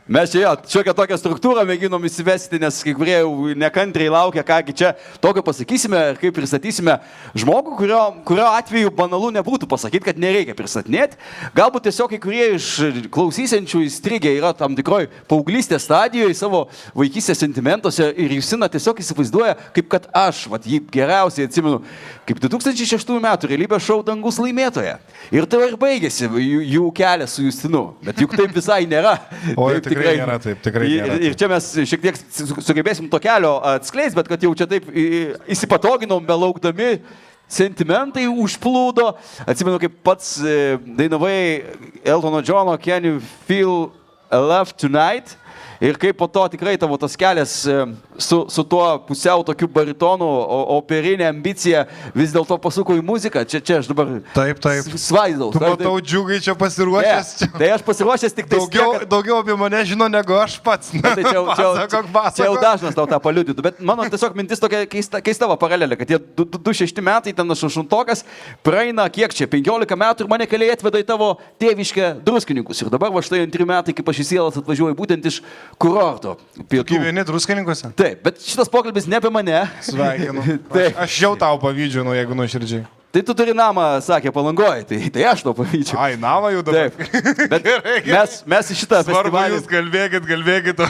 Mes čia šiokią tokią struktūrą mėginom įsivesti, nes kai kurie jau nekantriai laukia, kągi čia tokio pasakysime, kaip pristatysime žmogų, kurio atveju banalu nebūtų pasakyti, kad nereikia pristatinėti. Galbūt tiesiog kai kurie iš klausysiančių įstrigę yra tam tikroj paauglystės stadijoje, savo vaikystės sentimentuose ir Justina tiesiog įsivaizduoja, kaip kad aš, jį geriausiai atsimenu, kaip 2006 metų realybės šou Dangus laimėtoja. Ir tai ir baigėsi jų kelias su Justinu, bet juk taip visai nėra. Tikrai nėra taip, tikrai nėra. Ir čia mes šiek tiek sugebėsim to kelio atskleisti, bet kad jau čia taip įsipatoginom, belaukdami, sentimentai užplūdo. Atsimenu, kaip pats dainavai Eltono Johno Can You Feel Love Tonight? Ir kaip po to tikrai tavo tas kelias su tuo pusiau tokiu baritonu, operinė ambicija vis dėlto pasuko į muziką. Čia aš dabar svaidau. Tu matau, džiugai čia pasiruošęs. Tai aš pasiruošęs tik tai. Daugiau apie mane žino negu aš pats. Tai čia jau dažnas tau tą paliudytų. Bet mano tiesiog mintis tokia keista paralelė, kad tie 26 metai, ten aš 8-okas, praeina kiek čia, 15 metų ir mane keliai atveda į tavo tėviškę Druskininkus. Ir dabar va štai 2 metai, kaip aš į sielas atvažiuoju būtent iš kurorto. Gyveni Druskininkuose? Taip, bet šitas pokalbis ne apie mane. Sveikinu. Aš jau tau pavydžiu, jeigu nuoširdžiai. Tai tu turi namą, sakė, Palangoje, tai aš to pavydžiu. Ai, namą jau dabar. Taip, bet mes į šitą festivalį... Svarbu, jūs kalbėkit.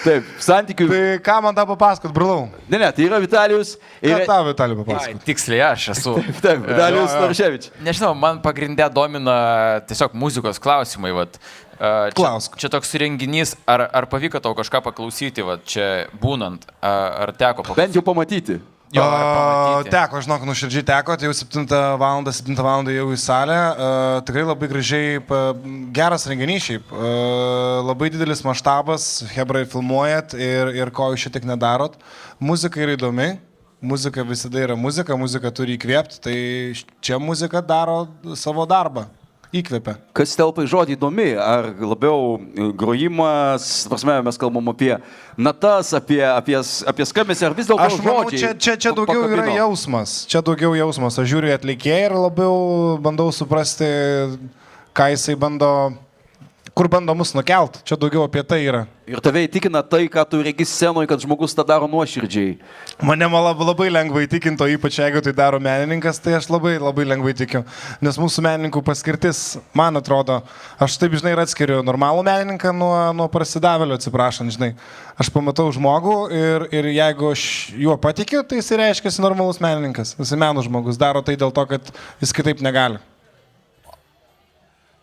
Taip, santykių... Tai ką man tą papasakot, brolau? Ne, tai yra Vitalijus. Ką tau, Vitalijų, papasakot? Tiksliai aš esu. Taip, Vitalijus Narševič. Nežinau, man pagrindė domina tiesiog muzikos klausimai, Čia toks renginys, ar pavyko tau kažką paklausyti, čia būnant, ar teko paklausyti? Bent jau pamatyti. Teko, žinok, nuoširdžiai teko, tai jau 7 val. Jau į salę, tikrai labai gražiai, geras renginys šiaip, labai didelis maštabas, hebrai filmuojat ir ko jūs šiek tiek nedarot, muzika yra įdomi. Muzika visada yra muzika turi įkvėpti, tai čia muzika daro savo darbą. Įkvėpia. Kas telpa į žodį įdomi? Ar labiau grojimas, mes kalbam apie natas, apie skambesį, ar vis dėlto žodžiai? Aš manau, čia daugiau yra jausmas. Čia daugiau jausmas. Aš žiūriu atlikėją ir labiau bandau suprasti, ką jisai kur bando mus nukelt. Čia daugiau apie tai yra. Ir tave įtikina tai, ką tu regi scenoje, kad žmogus tą daro nuoširdžiai. Mane labai lengvai įtikinto, ypač jeigu tai daro menininkas, tai aš labai lengvai tikiu. Nes mūsų menininkų paskirtis, man atrodo, aš taip žinai ir atskiriu normalų menininką nuo prasidavėlio, atsiprašant, žinai. Aš pamatau žmogų ir jeigu aš juo patikiu, tai jis reiškia normalus menininkas. Jis menų žmogus daro tai dėl to, kad jis kitaip negali.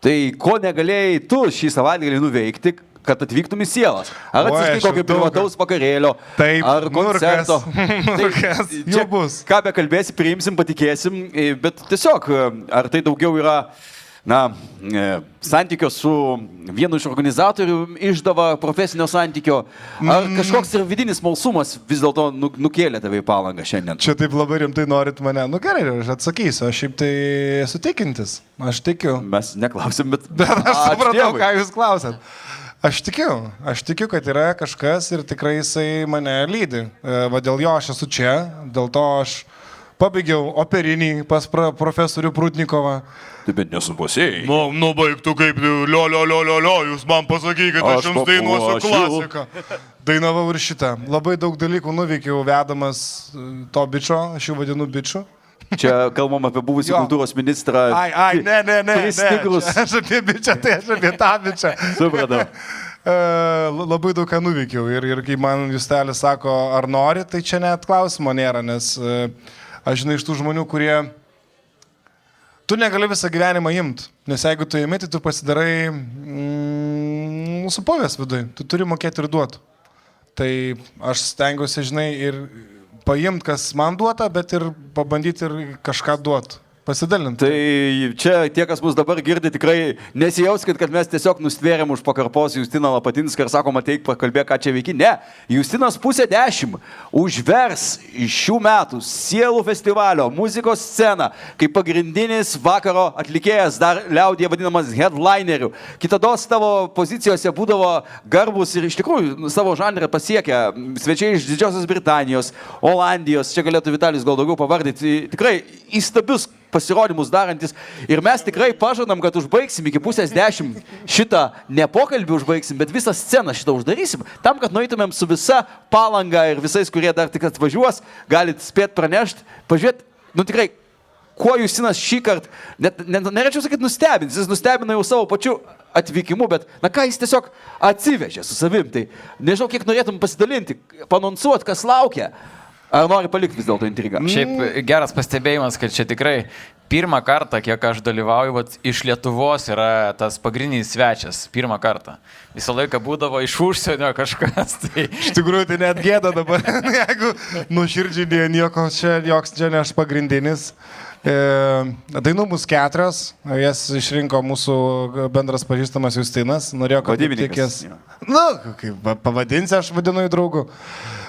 Tai ko negalėjai tu šį savaitgalį nuveikti, kad atvyktum į sielas? Ar atsiškai kokio privataus vakarėlio, ar koncerto? Jau bus. Ką be kalbėsi, priimsim, patikėsim, bet tiesiog, ar tai daugiau yra, santykio su vienu iš organizatorių išdava profesinio santykio, ar kažkoks ir vidinis smalsumas vis dėlto nukėlė tave į Palangą šiandien? Čia taip labai rimtai norit mane. Gerai, aš atsakysiu, aš šiaip tai esu tikintis. Aš tikiu. Mes neklausim, bet... Aš supratau, ką jūs klausėt. Aš tikiu, kad yra kažkas ir tikrai jisai mane lydi. Va dėl jo aš esu čia, dėl to aš pabaigiau operinį pas profesorių Prudnikovą. Taip, bet nesupusėjai. Baigtų kaip, jūs man pasakykite, aš jums dainuosiu klasiką. Dainavau ir šitą. Labai daug dalykų nuveikiau vedamas to bičo, aš jų vadinu biču. Čia kalbam apie buvusį kultūros ministrą. Ne. Aš apie bičią, tai aš apie tą bičią. Supratau. Labai daug ką nuveikiau ir kai man Justelis sako, ar nori, tai čia net klausimo nėra, nes aš žinai iš tų žmonių, kurie tu negali visą gyvenimą imt, nes jeigu tu imi, tai tu pasidarai supovės vidui, tu turi mokėti ir duoti. Tai aš stengiuosi, žinai, ir paimt, kas man duota, bet ir pabandyti ir kažką duoti. Pasidalinti. Tai čia tie, kas mus dabar girdi, tikrai nesijauskit, kad mes tiesiog nustvėrėm už pakarpos Justiną Lapatinską ir sakom, ateik pakalbėk, ką čia veiki. Ne, Justinas 9:30 užvers šių metų Sielų festivalio muzikos sceną kaip pagrindinis vakaro atlikėjas, dar liaudyje vadinamas headlineriu. Kitados tavo pozicijose būdavo garbus ir iš tikrųjų savo žanrą pasiekę svečiai iš Didžiosios Britanijos, Olandijos, čia galėtų Vitalijus gal daugiau pavardyti, tikrai įstabius pasirodymus darantis. Ir mes tikrai pažadam, kad užbaigsim iki 9:30 šitą ne pokalbį užbaigsim, bet visą sceną šitą uždarysim. Tam, kad nueitumėm su visa Palanga ir visais, kurie dar tik atvažiuos, galit spėt pranešti, pažiūrėti, nu tikrai, kuo Justinas šį kartą, nereičiau sakyti nustebins, jis nustebino jau savo pačiu atvykimu, bet, na ką jis tiesiog atsivežė su savim, tai nežinau, kiek norėtum pasidalinti, panonsuot, kas laukia, ar nori palikti vis dėlto intrigą. Šiaip geras pastebėjimas, kad čia tikrai pirmą kartą, kiek aš dalyvauju, vat, iš Lietuvos yra tas pagrindinis svečias, pirmą kartą. Visą laiką būdavo iš užsienio kažkas. Tai... Iš tikrųjų, tai net gėda dabar, jeigu nuširdžiai nieko čia, joks čia ne aš pagrindinis. Dainų bus 4, jas išrinko mūsų bendras pažįstamas Justinas, norėjo, kad vadybininkas. Kaip pavadinsi, aš vadinu į draugų.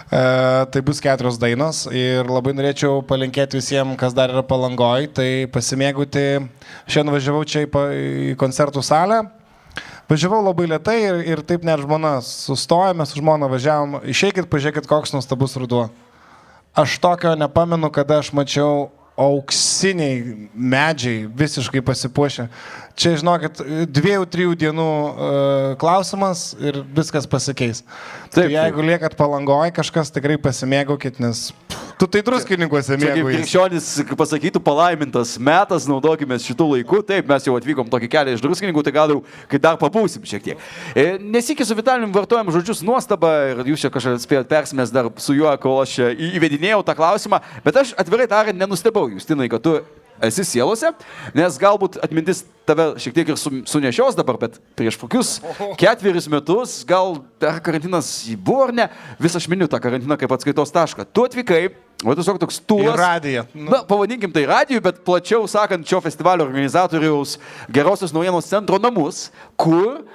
Tai bus 4 dainos ir labai norėčiau palinkėti visiems, kas dar yra Palangoj, tai pasimėgauti. Šiandien važiavau čia į koncertų salę, važiavau labai lėtai ir taip net žmona sustojo, mes su žmona važiavom, išeikit, pažiūrėkit, koks nuostabus ruduo. Aš tokio nepamenu, kada aš mačiau auksiniai medžiai visiškai pasipuošę. Čia, žinokit, 2-3 dienų klausimas ir viskas pasikeis. Tai jeigu liekat Palangoj, kažkas tikrai pasimėgaukit, nes tu tai druskininkuose mėgauji. Krikščionis pasakytų palaimintas metas, naudokime šitų laikų. Taip, mes jau atvykom tokį kelią iš druskininkų, tai gal jau, kai dar pabūsim šiek tiek. Nesikį su Vitalijum vartojam žodžius nuostaba ir jūs čia kažkaip spėjot persimės dar su juo, kol aš įvedinėjau tą klausimą, bet aš atvirai tariant nenustebau, Justinai, kad tu esi sielose, nes galbūt atmintis tave šiek tiek ir sunešios dabar, bet prieš kokius 4 metus, gal dar karantinas buvo ar ne, vis aš miniu tą karantiną kaip atskaitos tašką. Tu atvykai, o tiesiog toks tūlas. Į radiją. Na, pavadinkim tai radijų, bet plačiau sakant, šio festivalio organizatoriaus Gerosios naujienos centro namus, kur,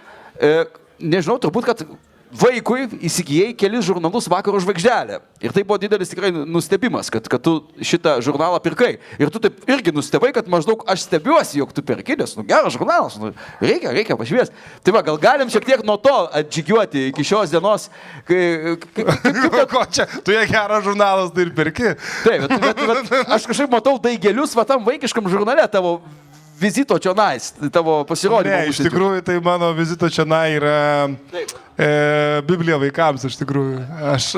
nežinau, turbūt, kad vaikui įsigijai kelis žurnalus Vakaro žvaigždelė. Ir tai buvo didelis tikrai nustebimas, kad tu šitą žurnalą pirkai. Ir tu taip irgi nustebai, kad maždaug aš stebiuosi, jog tu perki, nes geras žurnalas, reikia pašviesti. Tai va, gal galim šiek tiek nuo to atžygiuoti iki šios dienos. Ko čia? Tu jie geras žurnalas, tai ir perki. Taip, bet aš kažkaip matau daigelius va tam vaikiškam žurnale tavo vizito čionais, tavo pasirodymą. Ne, iš tikrųjų, tai mano vizito čionai yra Biblija vaikams, iš tikrųjų.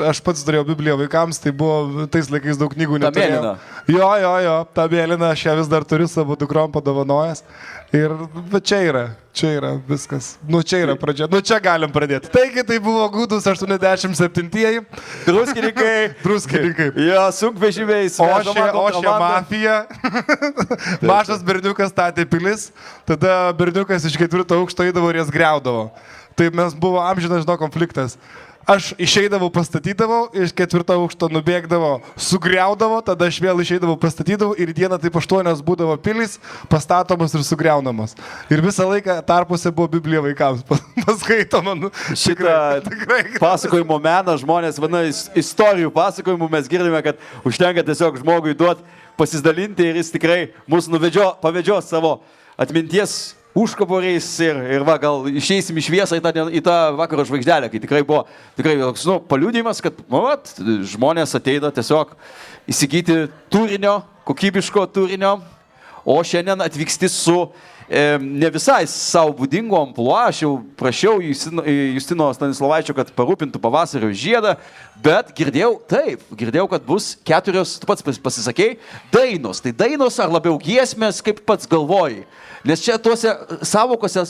Aš pats turėjau Bibliją vaikams, tai buvo tais laikais daug knygų neturėjau. Jo, tą mėlyną aš ją vis dar turiu savo dukrom padovanojęs. Ir čia yra viskas. Čia yra pradžia. Čia galim pradėti. Taigi tai buvo gūdus 87-ieji. Druskininkai. Jo, sunkvežimiais. O šia mafija. Mažas berniukas statė pilis, tada berniukas iš 4 aukšto eidavo ir jas griaudavo. Tai mes buvo amžinas, konfliktas. Aš išeidavau, pastatydavau, iš 4 aukšto nubėgdavo, sugriaudavo, tada aš vėl išeidavau, pastatydavau ir dieną taip 8 būdavo pilis, pastatomas ir sugriaunamas. Ir visą laiką tarpuose buvo Biblija vaikams paskaitoma. Šitą pasakojimo meną žmonės, istorijų pasakojimų mes girdime, kad užtenka tiesiog žmogui duoti pasidalinti ir jis tikrai mus pavedžios savo atminties užkaboriais ir va, gal išeisim į šviesą į tą Vakaro žvaigždelę, kai tikrai buvo toks, paliudijimas, kad žmonės ateina tiesiog įsigyti turinio, kokybiško turinio, o šiandien atvyksti su ne visai savo būdingo amplua. Aš jau prašiau Justino Stanislovaičio, kad parūpintų pavasario žiedą, bet girdėjau, kad bus 4, tu pats pasisakei, dainos. Tai dainos ar labiau giesmės, kaip pats galvoji? Nes čia tuose savokose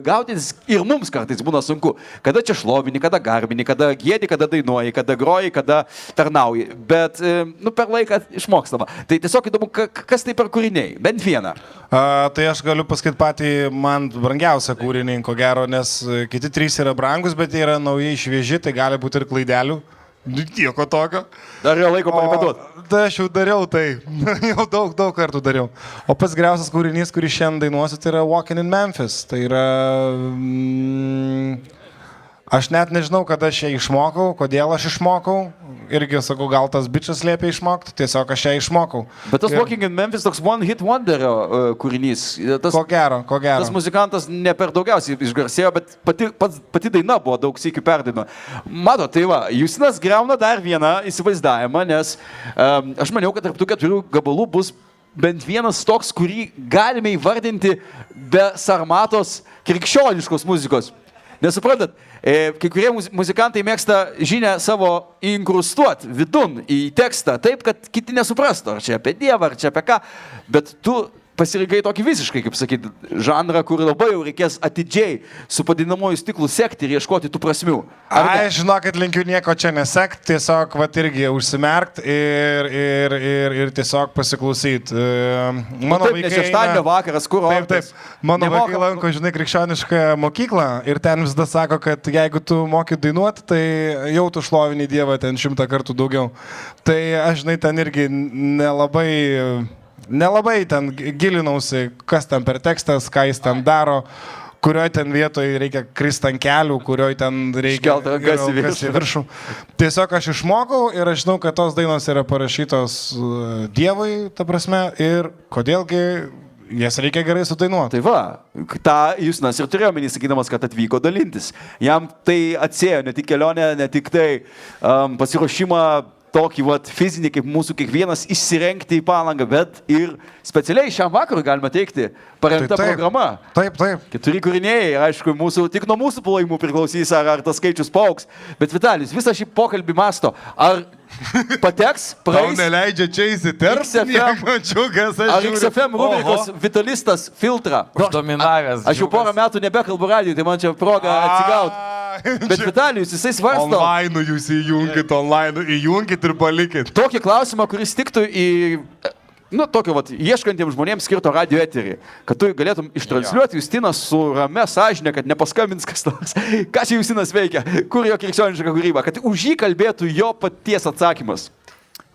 gaudytis ir mums kartais būna sunku. Kada čia šlovini, kada garbini, kada gėdi, kada dainuoji, kada groji, kada tarnauji. Bet per laiką išmokstama. Tai tiesiog įdomu, kas tai per kūriniai? Bent vieną. Tai aš galiu pasakyti patį man brangiausią kūrinį, ko gero, nes kiti 3 yra brangus, bet jie yra naujai švieži, tai gali būti ir klaidelių. Nieko tokio. Dar jo laiko parepetuoti. Tai aš jau dariau tai. Jau daug kartų dariau. O pats geriausias kūrinys, kurį šiandien dainuosiu, tai yra Walking in Memphis. Tai yra... Aš net nežinau, kada aš ją išmokau, kodėl aš išmokau. Irgi sakau, gal tas bičas liepia išmokti, tiesiog aš ją išmokau. Bet tas Walking in Memphis toks one hit wonderio kūrinys. Ko gero. Tas muzikantas ne per daugiausiai išgarsėjo, bet pati daina buvo daug sykių perdaina. Matot, tai va, Justinas griauna dar vieną įsivaizdavimą, nes aš maniau, kad tarp tų 4 gabalų bus bent vienas toks, kurį galime įvardinti be Sarmatos krikščioniškos muzikos. Nesuprantat, kai kurie muzikantai mėgsta žinią savo inkrustuoti vidun į tekstą, taip, kad kiti nesuprastų, ar čia apie Dievą, ar čia apie ką, bet tu pasirinkai tokį visiškai, kaip sakyti, žanrą, kur labai jau reikės atidžiai su padinamoju stiklu sekti ir ieškoti tų prasmių. Aš žinokit, linkiu nieko čia nesekt, tiesiog irgi užsimerkt ir tiesiog pasiklausyti. Mano taip, nes šeštadienio vakaras, kur taip. Mano vaikai lanko, žinai, krikščionišką mokyklą ir ten visada sako, kad jeigu tu moki dainuoti, tai jau tu šlovini Dievą ten 100 kartų daugiau. Tai aš, žinai, ten irgi nelabai ten gilinausi, kas ten per tekstas, ką jis ten daro, kurioje ten vietoje reikia kristi ant kelių, kurioje ten reikia rankas į viršų. Tiesiog aš išmokau ir aš žinau, kad tos dainos yra parašytos Dievui, ta prasme, ir kodėlgi jas reikia gerai sudainuoti. Tai va, tą Justinas ir turėjo menį, sakydamas, kad atvyko dalintis. Jam tai atsėjo ne tik kelionę, ne tik tai pasiruošimą tokį fizinį, kaip mūsų kiekvienas, išsirengti į Palangą, bet ir specialiai šiam vakarui, galima teikti, paremta programa. Taip. 4 kūriniai, aišku, tik nuo mūsų plojimų priklausys, ar tas skaičius paaugs. Bet Vitalijus, visą šį pokalbį masto, ar pateks, praeis... Tau neleidžia čia įsiterpti, ar XFM rubrikos Vitalistas filtrą. Uždominavęs. Aš jau porą metų nebekalbu radijui, tai man čia proga atsigauti. Bet Vitalijus, jisai svarsto... Online jūs įjunkit ir palikit. Tokį klausimą, kuris tiktų į... tokio, ieškantiems žmonėms skirto radio eterį, kad tu galėtum ištransliuoti Justiną su ramia sąžinė, kad nepaskambins kas nors. Ką čia Justinas veikia? Kur jo krikščioniška kūryba? Kad už jį kalbėtų jo paties atsakymas.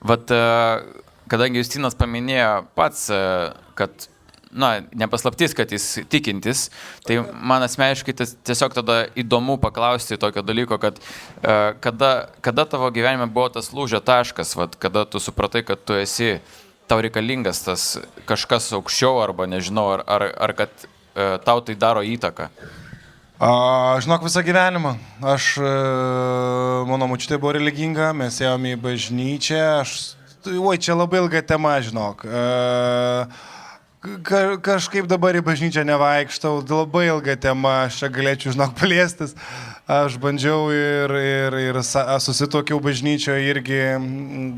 Kadangi Justinas paminėjo pats, kad nepaslaptis, kad jis tikintis, tai man asmeniškai tiesiog tada įdomu paklausti tokio dalyko, kad kada tavo gyvenime buvo tas lūžio taškas, kada tu supratai, kad tu esi, tau reikalingas tas kažkas aukščiau arba nežinau, ar kad tau tai daro įtaką? Žinok, visą gyvenimą. Mano močiutė buvo religinga, mes ėjome į bažnyčią, čia labai ilga tema, žinok. Kažkaip dabar į bažnyčią nevaikštau, labai ilga tema, aš čia galėčiau, žinok, plėstis. Aš bandžiau ir susituokiau bažnyčioje irgi,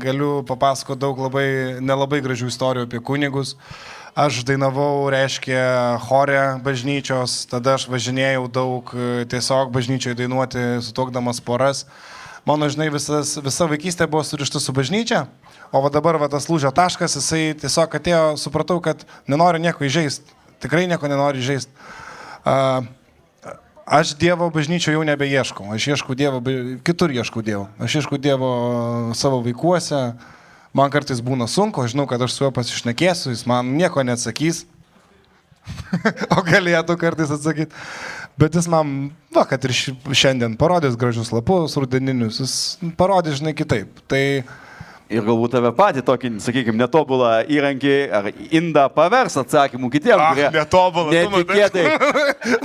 galiu papasakoti daug nelabai gražių istorijų apie kunigus. Aš dainavau, reiškia, chore bažnyčios, tada aš važinėjau daug tiesiog bažnyčioje dainuoti, sutuokdamas poras. Mano, žinai, visa vaikystė buvo surišta su bažnyčia. O dabar tas lūžio taškas, jisai tiesiog atėjo, supratau, kad nenoriu nieko įžeisti. Tikrai nieko nenoriu įžeisti. Aš Dievo bažnyčio jau nebeieškau. Aš ieškau Dievo, kitur ieškau Dievo. Aš ieškau Dievo savo vaikuose. Man kartais būna sunku, aš žinau, kad aš su juo pasišnekėsiu, jis man nieko neatsakys. O galėtų kartais atsakyti. Bet jis man, kad ir šiandien parodys gražius lapus, rudeninius, jis parodys, žinai, kitaip. Ir galbūt tave patį tokį, sakykime, netobulą įrankį ar indą pavers atsakymų kitiems, kurie... Netobulą, netikėtai.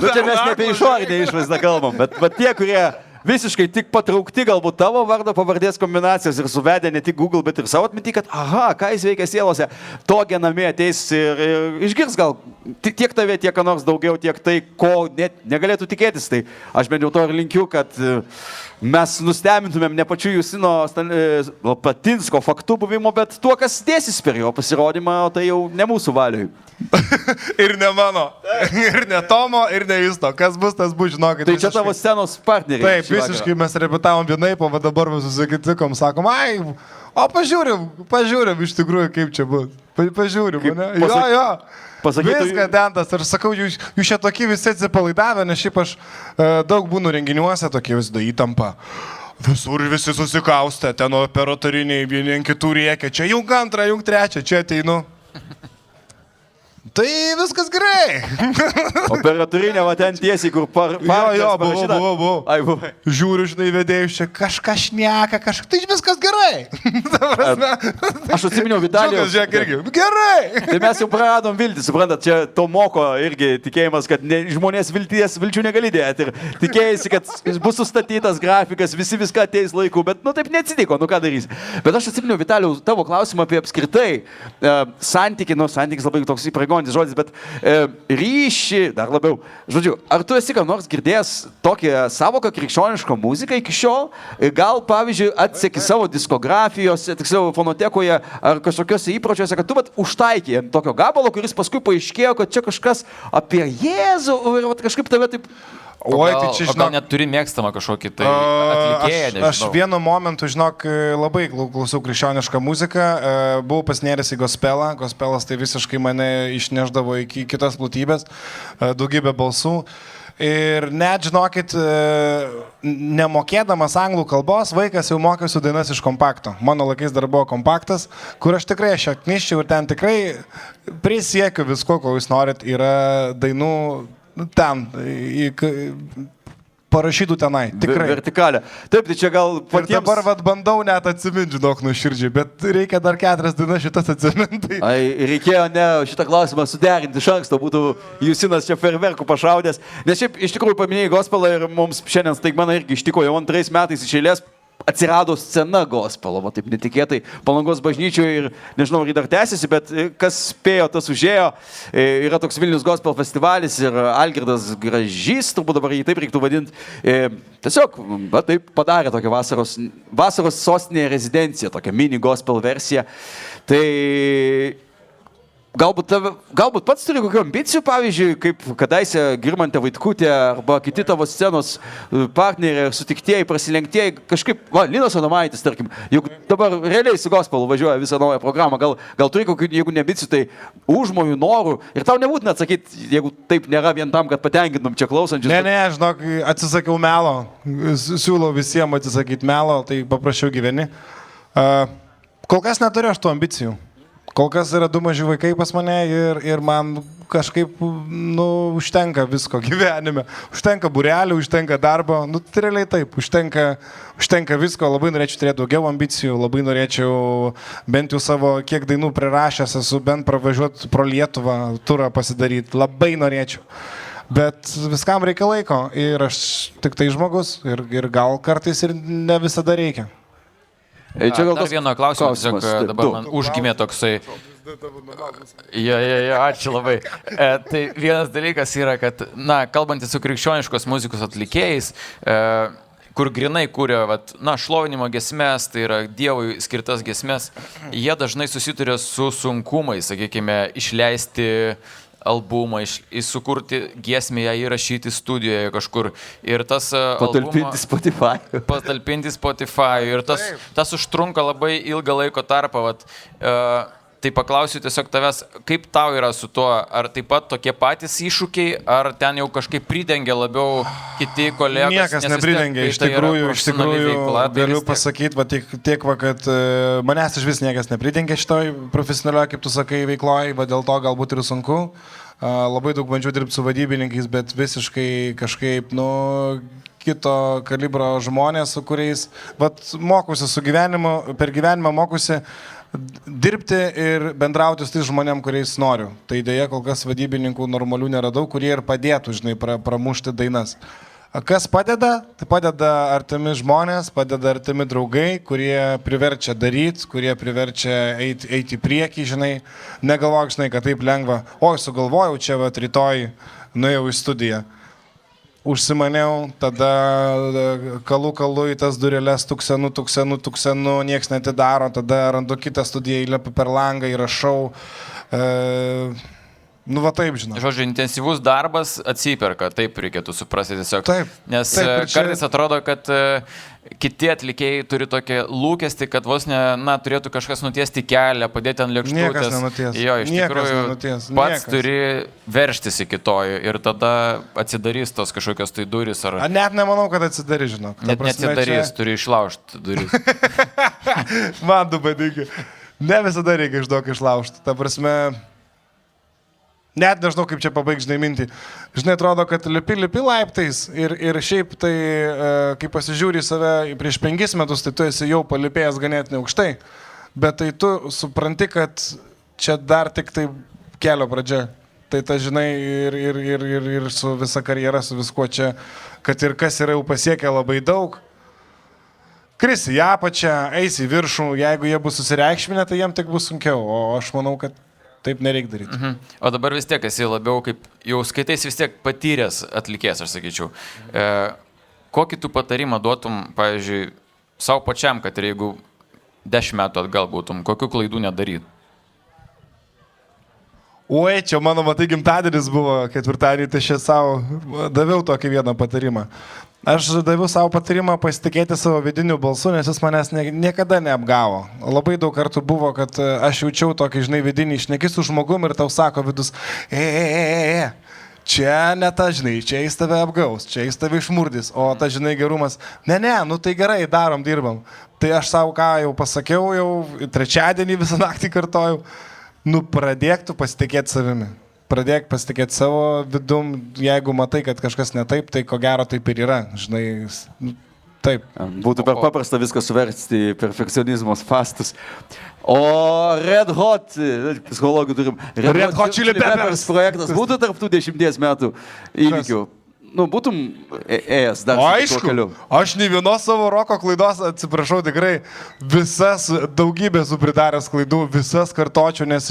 Čia mes ne apie išorinę išvaizdą kalbam, bet tie, kurie visiškai tik patraukti galbūt tavo vardo pavardės kombinacijos ir suvedę ne tik Google, bet ir savo atmintį, kad ką jis veikia sielose, tokia namie ateis ir išgirs gal tiek tave, tiek ką nors daugiau, tiek tai, ko net negalėtų tikėtis. Tai aš bent jau to ir linkiu, kad mes nustebintumėm ne pačiu Justino Patinsko faktų buvimo, bet tuo, kas dėsis per jo pasirodymą, o tai jau ne mūsų valiui. Ir ne mano, ir ne Tomo, ir ne Justo. Kas bus, tas bus, žinokit. Tai čia tavo scenos partneriai. Taip, visiškai mes repetavom vienaip, o dabar mes susitikom, sakom, o pažiūrim iš tikrųjų, kaip čia bus. Pažiūrim, ne? Jo. Pasakytų... Viską tentas. Ir sakau, jūs čia tokie visi atsipalaidavę, nes šiaip aš daug būnu renginiuose, tokie vis da įtampa. Visur visi susikaustę, ten operatoriniai, vieni ant kitų rėkia, čia jung antrą, jung trečią, čia ateinu. Tai viskas gerai. Operatorinė, va ten tiesiai, kur buvau. Ai, buvai. Žiūriu, žinai, vedėjus čia kažką šneka, tai viskas gerai. Aš atsiminiau Vitalijų. Žiūrėk, irgi. Gerai. Tai mes jau praradom viltį, suprantat, čia to moko irgi tikėjimas, kad žmonės vilčių negali dėti. Ir tikėjasi, kad bus sustatytas grafikas, visi viską ateis laiku, bet taip neatsitiko, ką darys. Bet aš atsiminiau Vitalijų tavo klausimą apie apskritai santykį, santykis labai toks įpareigojantis žodis, bet ryšį dar labiau. Žodžiu, ar tu esi ką nors girdėjęs tokią savoką krikščionišką muziką iki šiol? Gal, pavyzdžiui, atseki savo diskografijose, tiksliau fonotekoje ar kažkokiuose įpročiuose, kad tu užtaikė ant tokio gabalo, kuris paskui paaiškėjo, kad čia kažkas apie Jėzų ir kažkaip tave taip... Oi, tai čia, žinok, gal net turi mėgstamą kažkokį tai atlikėją, nežinau. Aš vienu momentu, žinok, labai klausau krikščionišką muziką, buvau pasnėręs į gospelą, gospelas tai visiškai mane išneždavo iki kitos platybės, daugybę balsų. Ir net, žinokit, nemokėdamas anglų kalbos, vaikas jau mokėsi dainas iš kompakto. Mano laikais dar buvo kompaktas, kur aš tikrai kniščiau ir ten tikrai prisiekiu visko, ko jūs norit, yra dainų ten, parašytų tenai, tikrai. Vertikalė. Taip, tai čia gal patiems... Ir dabar bandau net atsiminti, žinok, nuoširdžiai, bet reikia dar 4 dainas šitas atsiminti. Ai, reikėjo šitą klausimą suderinti iš anksto, būtų Jusinas čia ferverkų pašaudęs. Nes šiaip iš tikrųjų paminėjai gospelą ir mums šiandien staigmena irgi ištiko jau 2 metais iš eilės. Atsirado scena gospelo, taip netikėtai, Palangos bažnyčioje ir nežinau, ar jį dar tęsiasi, bet kas spėjo, tas užėjo. Yra toks Vilnius Gospel festivalis ir Algirdas Gražys, turbūt dabar jį taip reiktų vadinti. Tiesiog, taip padarė tokią vasaros sostinėje rezidenciją, tokią mini gospel versiją. Tai... Galbūt pats turi kokių ambicijų, pavyzdžiui, kaip kadaise Girmantė Vaitkutė arba kiti tavo scenos partneriai, sutiktieji, prasilenktieji, kažkaip, Linas Adomaitis, tarkim, juk dabar realiai su gospelu važiuoja visą naują programą, gal turi kokių, jeigu ne ambicijų, tai užmojų, norų ir tau nebūtina atsakyti, jeigu taip nėra vien tam, kad patenkintum čia klausančius. Ne, žinok, atsisakiau melo, siūlau visiems atsisakyti melo, tai paprašiau gyveni. Kol kas neturiu aš tų ambicijų. Kol kas yra 2 maži vaikai pas mane ir man kažkaip, užtenka visko gyvenime. Užtenka būrelių, užtenka darbo, tai realiai taip, užtenka visko. Labai norėčiau turėti daugiau ambicijų, labai norėčiau bent jau savo kiek dainų prirašęs esu, bent pravažiuoti pro Lietuvą, turą pasidaryti, labai norėčiau. Bet viskam reikia laiko ir aš tik tai žmogus ir gal kartais ir ne visada reikia. Čia gal dar vieno klausimo, tiesiog dabar man užgimė toksai. Ačiū labai. Tai vienas dalykas yra, kad, kalbantis su krikščioniškos muzikos atlikėjais, kur grinai kūrė, šlovinimo giesmės, tai yra Dievui skirtas giesmės, jie dažnai susiduria su sunkumais, sakykime, išleisti albumą, sukurti giesmę, ją įrašyti studijoje kažkur. Ir tas patalpinti Spotify. Ir tas užtrunka labai ilgą laiko tarpą. Tai paklausiu tiesiog tavęs, kaip tau yra su tuo, ar taip pat tokie patys iššūkiai, ar ten jau kažkaip pridengia labiau kiti kolegos? Niekas nepridengia, iš tikrųjų galiu pasakyti, kad manęs iš vis niekas nepridengia šitoj profesionalioje, kaip tu sakai, veikloje, dėl to galbūt ir sunku. Labai daug bandžiau dirbti su vadybininkais, bet visiškai kažkaip, kito kalibro žmonės, su kuriais, mokusi per gyvenimą mokusi dirbti ir bendrauti su tais žmonėm, kuriais noriu. Tai dėja, kol kas vadybininkų normalių neradau, kurie ir padėtų, pramušti dainas. Kas padeda? Tai padeda artimi žmonės, padeda artimi draugai, kurie priverčia daryti, kurie priverčia eiti į priekį, Negalvok, kad taip lengva. Oi, sugalvojau čia, rytoj nuėjau į studiją. Užsimaniau, tada kalu į tas durelės tuksenu, nieks netidaro, tada randu kitą studiją, įlepu per langą, įrašau. Taip, žinau. Žodžiu, intensyvus darbas atsiperka, taip reikėtų suprasti tiesiog. Taip. Nes kartais atrodo, kad kiti atlikėjai turi tokį lūkestį, kad vos turėtų kažkas nutiesti kelią, padėti ant lėkštutės. Niekas nenuties. Jo, iš tikrųjų, pats turi verštis iki to ir tada atsidarys tos kažkokios tai durys. Net nemanau, kad atsidarys, žinok. Net neatsidarys, turi išlaužti duris. Man du badingi. Ne visada reikia išlaužti. Ta prasme... Net nežinau, kaip čia pabaigti, žinai, mintį. Žinai, atrodo, kad lipi laiptais ir šiaip tai, kai pasižiūri į save prieš 5 metus, tai tu esi jau palipėjęs ganėtinai aukštai, bet tai tu supranti, kad čia dar tik tai kelio pradžia. Tai ta, žinai, ir su visa karjera, su viskuo čia, kad ir kas yra jau pasiekę labai daug, krisi į apačią, eisi į viršų, jeigu jie bus susireikšminę, tai jiem tik bus sunkiau, o aš manau, kad taip nereikia daryti. O dabar vis tiek esi labiau kaip, jau skaitais vis tiek patyręs atlikėjas, aš sakyčiau. Kokį tu patarimą duotum, pavyzdžiui, savo pačiam, kad ir jeigu 10 metų atgal būtum, kokių klaidų nedaryt? Oi, čia mano, matai, gimtadienis buvo 4-dienį, tai aš savo daviau tokį vieną patarimą. Aš daviau savo patarimą pasitikėti savo vidiniu balsu, nes jis manęs niekada neapgavo. Labai daug kartų buvo, kad aš jaučiau tokį, žinai, vidinį šneki su žmogum ir tau sako vidus, čia ne ta, žinai, čia jis tave apgaus, čia jis tave išmurdys, o ta, žinai, gerumas, nu tai gerai, darom, dirbam. Tai aš savo ką jau pasakiau, jau 3-dienį visą naktį kartojau, pradėk tu pasitikėti savimi. Pradėk pasitikėti savo vidum, jeigu matai, kad kažkas ne taip, tai ko gero taip ir yra, žinai, taip. Būtų per paprasta viską suversti į perfekcionizmo fastus. O Red Hot, psichologų turim, Red Hot Chili Peppers projektas būtų tarp tų 10 metų įvykių. Būtum ėjęs dar su tuo keliu. Aš nei vienos savo roko klaidos, atsiprašau, tikrai visas, daugybė su pridaręs klaidų, visas kartočiau, nes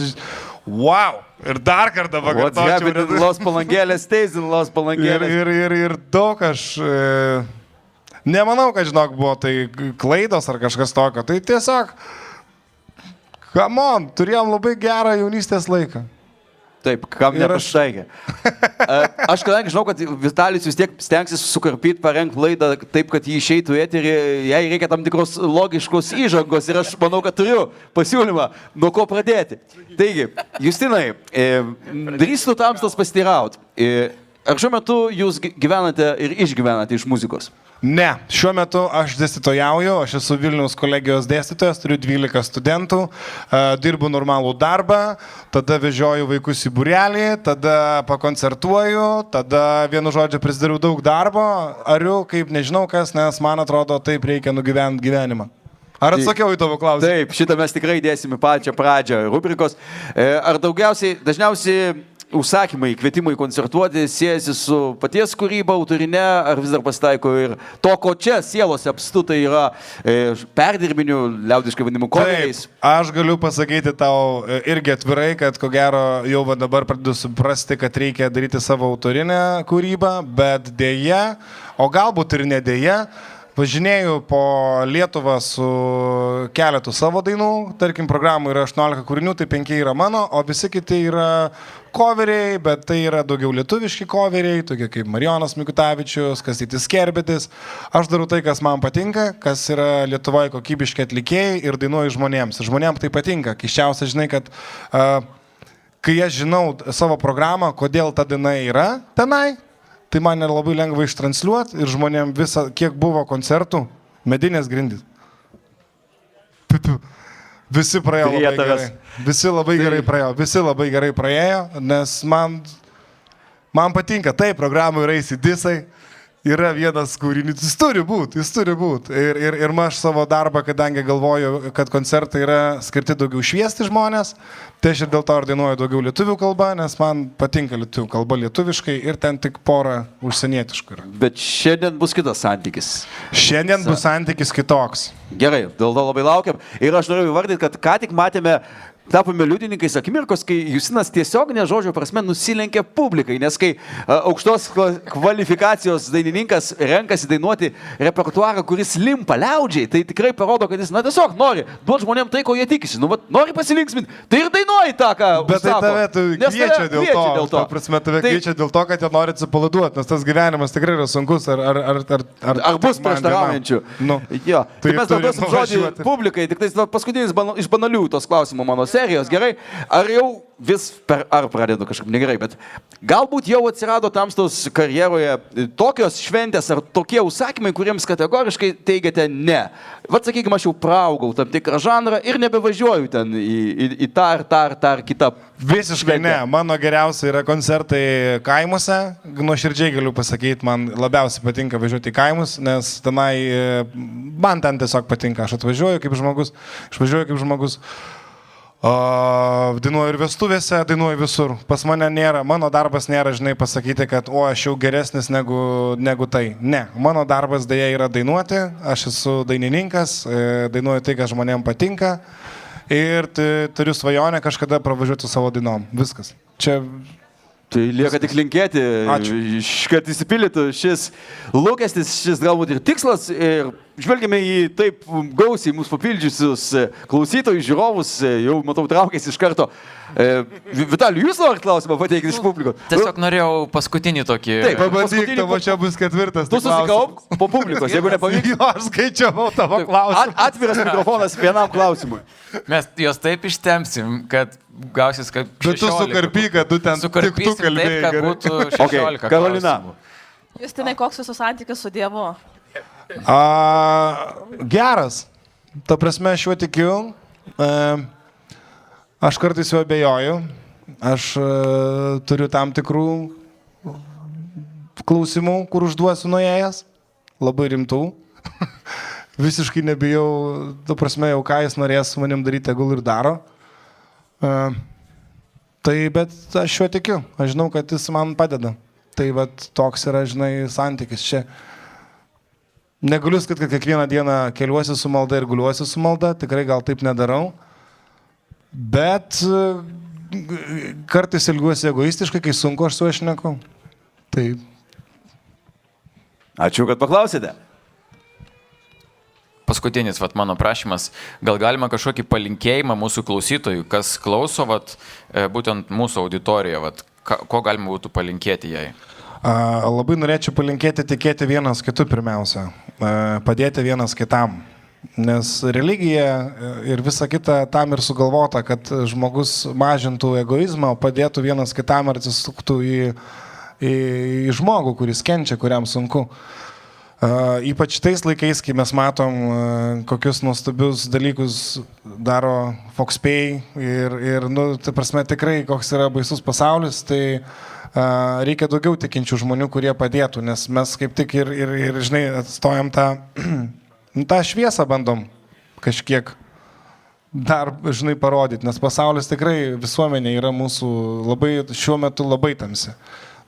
wow! Ir dar kartą pakartočiau. Los Palangėlės, Teizin, Los Palangėlės. Ir daug aš nemanau, kad, žinok, buvo tai klaidos ar kažkas tokio. Tai tiesiog, come on, turėjom labai gerą jaunystės laiką. Taip, kam nepaštaigė. Aš kadangi žinau, kad Vitalijus vis tiek stengsis sukarpyti, parengti laidą taip, kad jį išeitų į eterį, jai reikia tam tikros logiškos įžangos ir aš manau, kad turiu pasiūlymą, nuo ko pradėti. Taigi, Justinai, drįstu tamstas pasiteiraut. Ar šiuo metu jūs gyvenate ir išgyvenate iš muzikos? Ne, šiuo metu aš dėstytojauju, aš esu Vilniaus kolegijos dėstytojas, turiu 12 studentų, dirbu normalų darbą, tada vežioju vaikus į būrelį, tada pakoncertuoju, tada vienu žodžiu prisidariu daug darbo, ariu kaip nežinau kas, nes man atrodo taip reikia nugyventi gyvenimą. Ar atsakiau į tavo klausimą? Taip, šitą mes tikrai dėsime pačią pradžią rubrikos. Ar dažniausiai užsakymai, kvietimai koncertuoti siejasi su paties kūryba, autorinė, ar vis dar pasitaiko ir to, ko čia sielose apstu, tai yra perdirbinių, liaudiškai vadinamų coveriais? Taip, aš galiu pasakyti tau irgi atvirai, kad ko gero jau dabar pradedu suprasti, kad reikia daryti savo autorinę kūrybą, bet dėja, o galbūt ir ne dėja, važinėju po Lietuvą su keletu savo dainų, tarkim, programų yra 18 kūrinių, tai 5 yra mano, o visi kiti yra coveriai, bet tai yra daugiau lietuviški coveriai, tokie kaip Marijonas Mikutavičius, Kastytis Kerbedis. Aš darau tai, kas man patinka, kas yra Lietuvoje kokybiški atlikėjai ir dainuoju žmonėms. Žmonėms tai patinka. Keisčiausia, žinai, kad kai aš žinau savo programą, kodėl ta daina yra tenai, tai man yra labai lengva ištransliuoti ir žmonėm visą, kiek buvo koncertų, medinės grindys. Visi praėjo labai gerai. Visi labai gerai praėjo, nes man patinka. Taip, programų yra įsidisai, yra vienas kūrinys, jis turi būti. Ir aš savo darbą, kadangi galvoju, kad koncertai yra skirti daugiau šviesti žmonės, tai aš ir dėl to ir dainuoju daugiau lietuvių kalbą, nes man patinka lietuvių kalba lietuviškai ir ten tik porą užsienietiškų yra. Bet šiandien bus kitas santykis. Šiandien bus santykis kitoks. Gerai, dėl to labai laukiam. Ir aš noriu įvardyti, kad ką tik matėme, tapome liudininkais akimirkos, kai Justinas tiesioginė žodžio prasme nusilenkė publikai, nes kai aukštos kvalifikacijos dainininkas renkasi dainuoti repertuarą, kuris limpa liaudžiai, tai tikrai parodo, kad jis tiesiog nori duoti žmonėms tai, ko jie tikisi. Nori pasilinksminti, tai ir dainuoji tą, ką bet tai tave kviečia dėl to. Prasme, tave kviečia dėl to, kad jie nori atsipalaiduoti, nes tas gyvenimas tikrai yra sunkus. Ar bus prieštaraujančių? Nu, jo. Tai mes duosim žodį publikai, tik tai paskutinis iš banalių tos klausimų mano tos serijos, gerai? Ar jau ar pradedu kažkaip negerai, bet galbūt jau atsirado tamstos karjeroje tokios šventės ar tokie užsakymai, kuriems kategoriškai teigiate ne. Vat sakykime, aš jau praaugau tam tikrą žanrą ir nebevažiuoju ten į tą ar kitą. Visiškai ne. Mano geriausia yra koncertai kaimuose. Nuoširdžiai galiu pasakyti, man labiausiai patinka važiuoti į kaimus, nes tenai man ten tiesiog patinka. Aš atvažiuoju kaip žmogus, išvažiuoju kaip žmogus. Dainuoju ir vestuvėse, dainuoju visur. Pas mane nėra, mano darbas nėra, žinai, pasakyti, kad aš jau geresnis negu tai. Ne, mano darbas dėja yra dainuoti, aš esu dainininkas, dainuoju tai, kas žmonėms patinka ir turiu svajonę kažkada pravažiuoti su savo dainom. Viskas. Čia... Tai lieka tik linkėti, kad įsipildytų šis lūkestis, šis galbūt ir tikslas. Ir žvelgime į taip gausiai mūsų papildžiusius klausytojus, žiūrovus, jau matau traukėsi iš karto. Vitalijų, jūs norit klausimą pateikti iš publikos? Tiesiog norėjau paskutinį tokį... Taip, pabandyk, tavo čia bus ketvirtas. Tu susikaup po publikos, jeigu nepavyks. Aš skaičiavau tavo klausimą. Atviras mikrofonas vienam klausimui. Mes juos taip ištempsim, kad gausis kaip 16. Bet tu sukarpy, kad tu ten tik tu kalbėjai. Taip, kad būtų 16 okay. Karolina. Justinai, koks jūsų santykis su Dievu? Geras. Ta prasme, aš juo tikiu. Aš kartais juo abejoju. Aš turiu tam tikrų klausimų, kur užduosiu nuėjęs. Labai rimtų. Visiškai nebijau, ta prasme, jau ką jis norės su manim daryti, tegul ir daro. Tai, bet aš juo tikiu. Aš žinau, kad jis man padeda. Tai vat toks yra, žinai, santykis čia. Negaliu sakyti, kad kiekvieną dieną keliuosi su malda ir guliuosi su malda. Tikrai gal taip nedarau. Bet kartais ilgiuosi egoistiškai, kai sunku aš su juo šneku. Taip. Ačiū, kad paklausėte. Paskutinis mano prašymas, gal galima kažkokį palinkėjimą mūsų klausytojų, kas klauso būtent mūsų auditoriją, ko galima būtų palinkėti jai? Labai norėčiau palinkėti tikėti vienas kitu pirmiausia, padėti vienas kitam, nes religija ir visa kita tam ir sugalvota, kad žmogus mažintų egoizmą, padėtų vienas kitam ir atsisuktų į žmogų, kuris kenčia, kuriam sunku. Ypač tais laikais, kai mes matom, kokius nuostabius dalykus daro Foxpay ir tai prasme tikrai, koks yra baisus pasaulis, tai reikia daugiau tikinčių žmonių, kurie padėtų, nes mes kaip tik ir žinai, atstojam tą šviesą bandom kažkiek dar, žinai, parodyti, nes pasaulis tikrai visuomenė yra mūsų šiuo metu labai tamsi.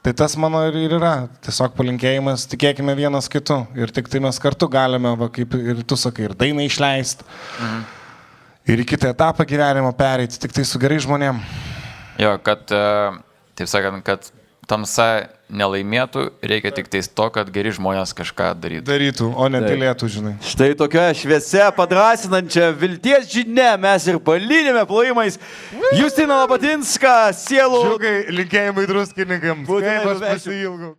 Tai tas mano ir yra, tiesiog palinkėjimas, tikėkime vienas kitu ir tik tai mes kartu galime, kaip ir tu sakai, ir dainą išleisti, ir į kitą etapą gyvenimo pereiti, tik tai su gerai žmonėm. Jo, kad, taip sakant, kad tamsa nelaimėtų, reikia tik tais to, kad geri žmonės kažką darytų. Darytų, o ne tylėtų, žinai. Štai tokioje šviesia, padrasinančia vilties žinia mes ir palydėme plojimais Justiną Labatinską, sielų. Žiūkai, linkėjimai druskininkams. Būtinai Kaip aš nuvešiu. pasiilgau.